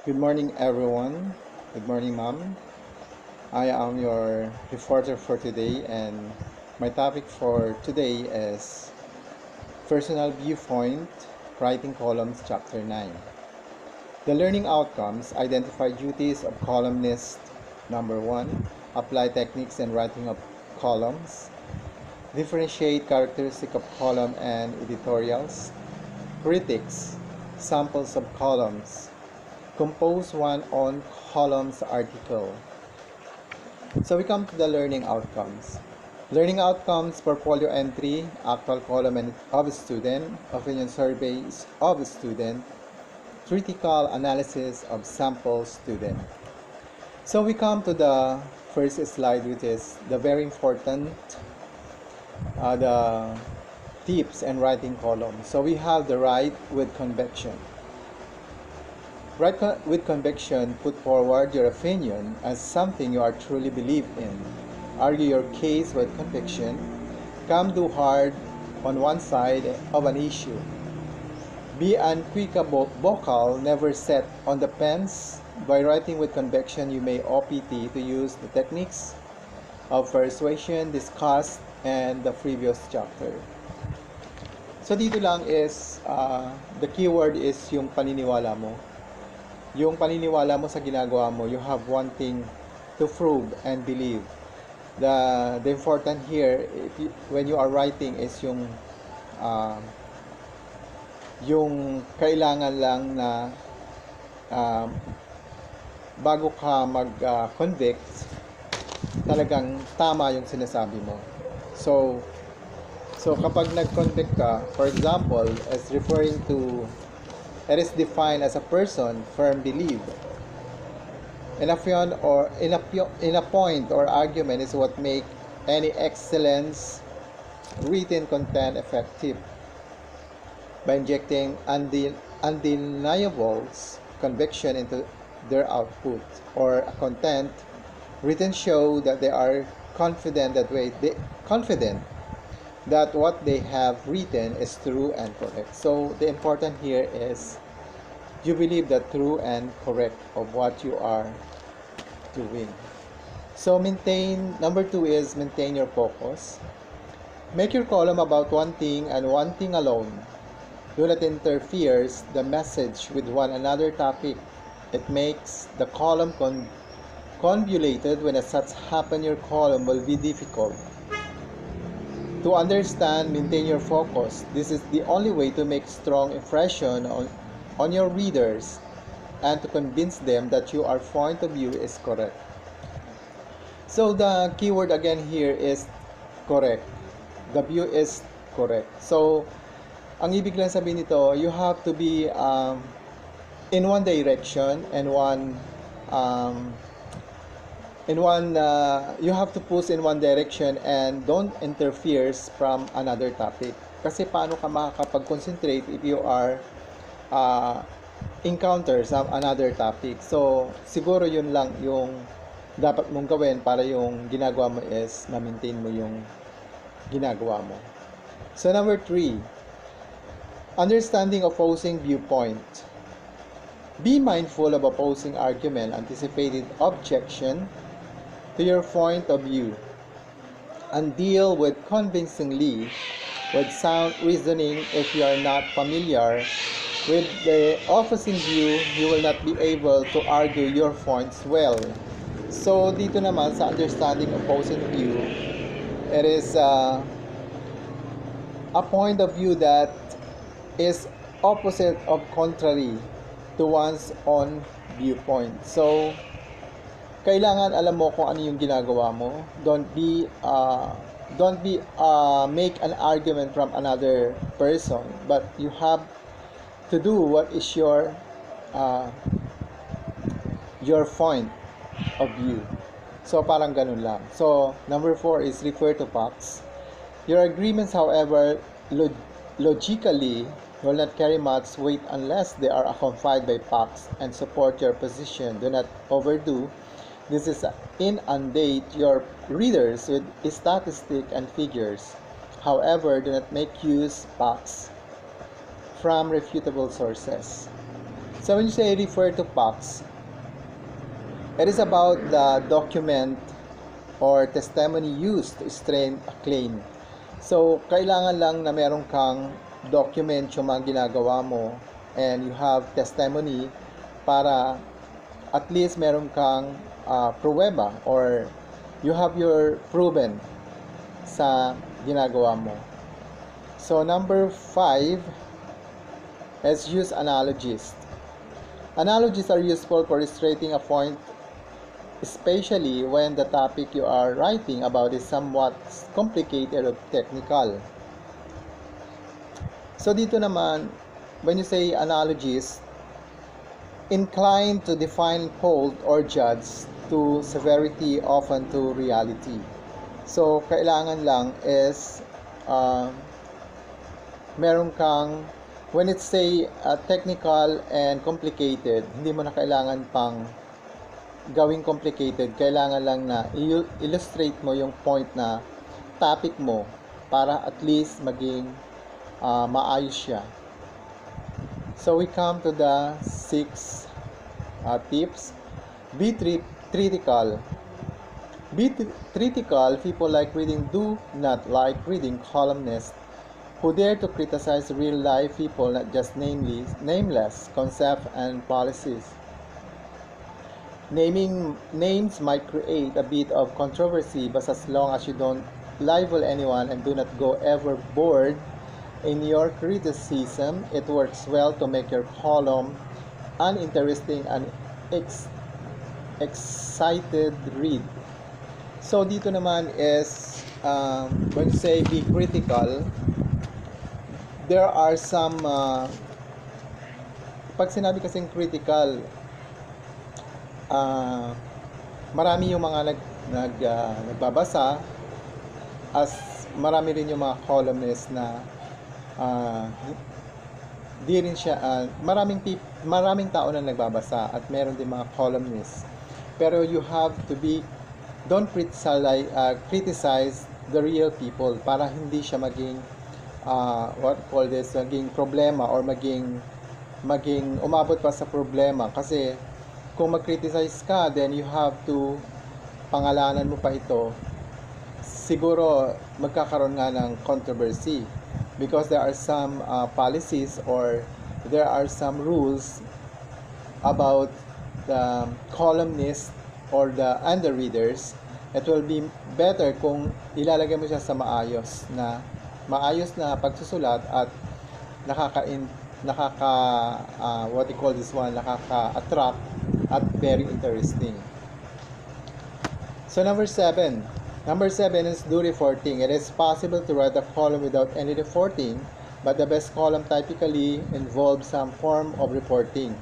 Good morning, everyone. Good morning, Ma'am. I am your reporter for today, and my topic for today is Personal Viewpoint, Writing Columns, Chapter 9. The learning outcomes identify duties of columnist. Number 1. Apply techniques in writing of columns. Differentiate characteristics of column and editorials. Critics. Samples of columns. Compose one on columns article. So we come to the learning outcomes. Learning outcomes, portfolio entry, actual column of student, opinion surveys of student, critical analysis of sample student. So we come to the first slide, which is the very important, the tips and writing column. So we have the right with conviction. Write with conviction, put forward your opinion as something you are truly believe in. Argue your case with conviction. Come do hard on one side of an issue. Be unequivocal, never set on the fence. By writing with conviction, you may OPT to use the techniques of persuasion discussed in the previous chapter. So dito lang is, the keyword is yung paniniwala mo. Yung paniniwala mo sa ginagawa mo, you have one thing to prove and believe. The important here, when you are writing, is yung kailangan lang na bago ka mag-convict, talagang tama yung sinasabi mo. So kapag nag-convict ka, for example, as referring to, it is defined as a person firm belief. In a point or argument is what make any excellence written content effective. By injecting undeniable conviction into their output or content, written show that they are confident that what they have written is true and correct. So the important here is you believe the true and correct of what you are doing. So number 2 is maintain your focus. Make your column about one thing and one thing alone. Do not interfere the message with one another topic. It makes the column convoluted. When such happen, your column will be difficult to understand. Maintain your focus. This is the only way to make strong impression on your readers and to convince them that your point of view is correct. So the keyword again here is correct. The view is correct. So ang ibig lang sabihin nito, you have to be in one direction and you have to push in one direction and don't interfere from another topic. Kasi paano ka makakapag-concentrate if you are encounter some another topic. So siguro yun lang yung dapat mong gawin para yung ginagawa mo is ma-maintain mo yung ginagawa mo. So number 3, understanding opposing viewpoint. Be mindful of opposing argument, anticipated objection to your point of view, and deal with convincingly with sound reasoning. If you are not familiar with the opposing view, you will not be able to argue your points well. So dito naman sa understanding opposing view, it is a point of view that is opposite of contrary to one's own viewpoint. So kailangan alam mo kung ano yung ginagawa mo. Don't be make an argument from another person, but you have to do what is your point of view. So parang ganun lang. So number 4 is refer to facts. Your agreements, however, logically will not carry much weight unless they are accompanied by facts and support your position. Do not overdo. This is inundate your readers with statistics and figures. However, do not make use facts from refutable sources. So when you say refer to facts, it is about the document or testimony used to strengthen a claim. So, kailangan lang na meron kang document yung mga ginagawa mo and you have testimony para at least meron kang pruweba or you have your proven sa ginagawa mo. So, number 5 is use analogies. Analogies are useful for illustrating a point, especially when the topic you are writing about is somewhat complicated or technical. So dito naman, when you say analogies, inclined to define, hold, or judge to severity, often to reality. So kailangan lang is meron kang, when it's say technical and complicated, hindi mo na kailangan pang gawing complicated, kailangan lang na illustrate mo yung point na topic mo para at least maging maayos siya. So we come to the 6 tips. Be critical. Be critical. People like reading do not like reading columnists who dare to criticize real life people, not just nameless concepts and policies. Naming names might create a bit of controversy, but as long as you don't libel anyone and do not go overboard in your criticism, it works well to make your column uninteresting and excited read. So dito naman is when you say be critical, there are some pag sinabi kasing critical, marami yung mga nagbabasa, as marami rin yung mga columnists na di rin siya, maraming tao na nagbabasa at meron din mga columnists, pero you have to be, don't criticize the real people para hindi siya maging maging problema or maging umabot pa sa problema. Kasi kung mag-criticize ka, then you have to pangalanan mo pa ito, siguro magkakaroon nga ng controversy because there are some policies or there are some rules about the columnist or the underreaders. It will be better kung ilalagay mo siya sa maayos na pagsusulat at nakaka-attract at very interesting. So number 7 is do reporting. It is possible to write a column without any reporting, but the best column typically involves some form of reporting.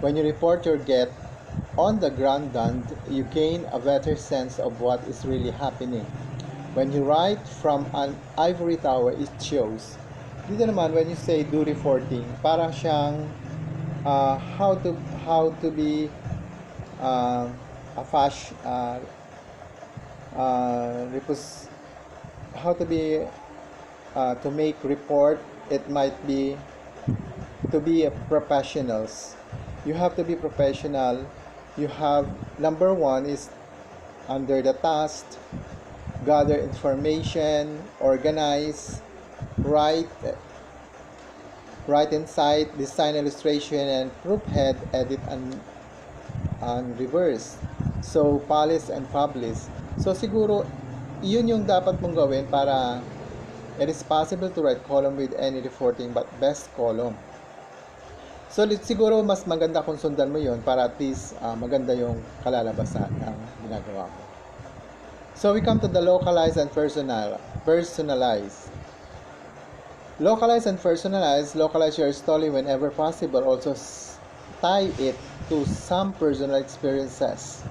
When you report your get on the ground done, you gain a better sense of what is really happening. When you write from an ivory tower, it shows. Dito naman, when you say do reporting, parang siyang how to be to make report. It might be to be a professionals. You have to be professional. You have, number 1 is under the task, gather information, organize, write inside, design illustration, and proofhead, edit, and reverse. So, polish and publish. So, siguro, yun yung dapat mong gawin para it is possible to write column with any reporting but best column. So, siguro mas maganda kung sundan mo yun para at least maganda yung kalalabasan ng ginagawa mo. So, we come to the localize and personalize. Localize and personalize. Localize your story whenever possible. Also, tie it to some personal experiences.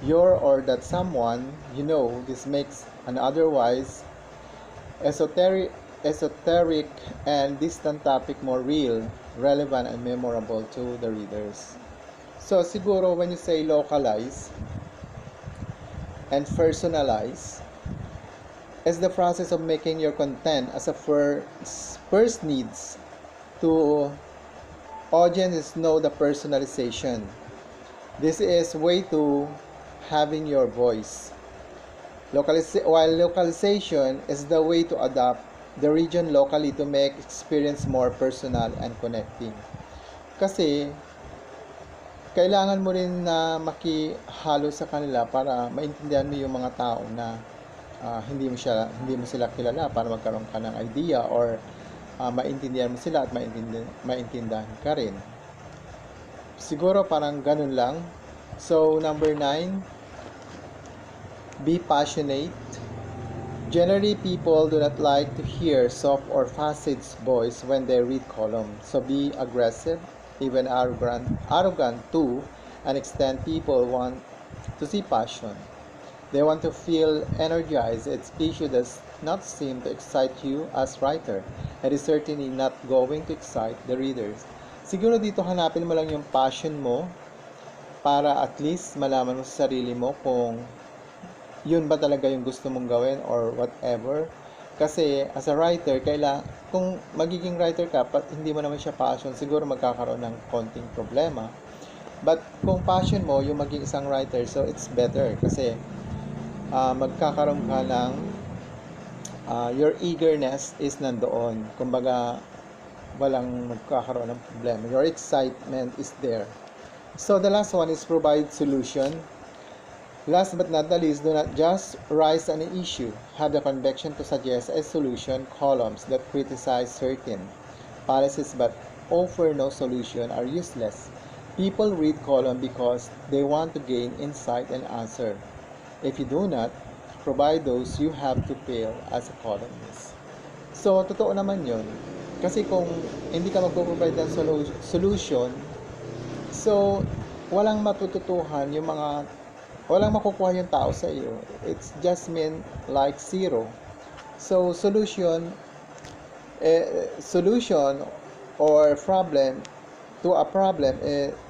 Your or that someone you know. This makes an otherwise esoteric and distant topic more real, relevant, and memorable to the readers. So, siguro when you say localize and personalize, is the process of making your content as a first needs to Audience know the personalization. This is way to having your voice. While localization is the way to adapt the region locally to make experience more personal and connecting. Kasi, kailangan mo rin na makihalo sa kanila para maintindihan mo yung mga tao na hindi mo sila kilala, para magkaroon ka ng idea, or maintindihan mo sila at maintindihan ka rin. Siguro parang ganun lang. So, number 9, be passionate. Generally, people do not like to hear soft or facile voice when they read columns. So be aggressive, even arrogant to an extent. People want to see passion. They want to feel energized. Its issue does not seem to excite you as writer. It is certainly not going to excite the readers. Siguro dito hanapin mo lang yung passion mo para at least malaman mo sa sarili mo kung yun ba talaga yung gusto mong gawin or whatever. Kasi as a writer, kung magiging writer ka, hindi mo naman siya passion, siguro magkakaroon ng konting problema. But kung passion mo yung maging isang writer, so it's better kasi magkakaroon ka ng your eagerness is nandoon. Kumbaga, walang magkakaroon ng problema. Your excitement is there. So the last one is provide solution. Last but not the least, do not just raise an issue. Have the conviction to suggest a solution. Columns that criticize certain policies but offer no solution are useless. People read columns because they want to gain insight and answer. If you do not provide those, you have to fail as a columnist. So, totoo naman yun. Kasi kung hindi ka magpo-provide ng solution, so, walang matututuhan yung walang makukuha yung tao sa iyo. It's just mean like zero. So, solution or problem to a problem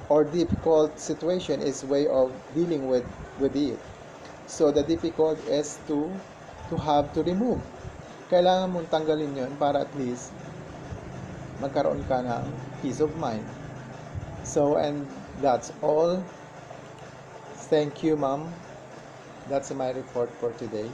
or difficult situation is way of dealing with it. So, the difficult is to have to remove. Kailangan mong tanggalin yon para at least magkaroon ka ng peace of mind. So, and that's all. Thank you, ma'am. That's my report for today.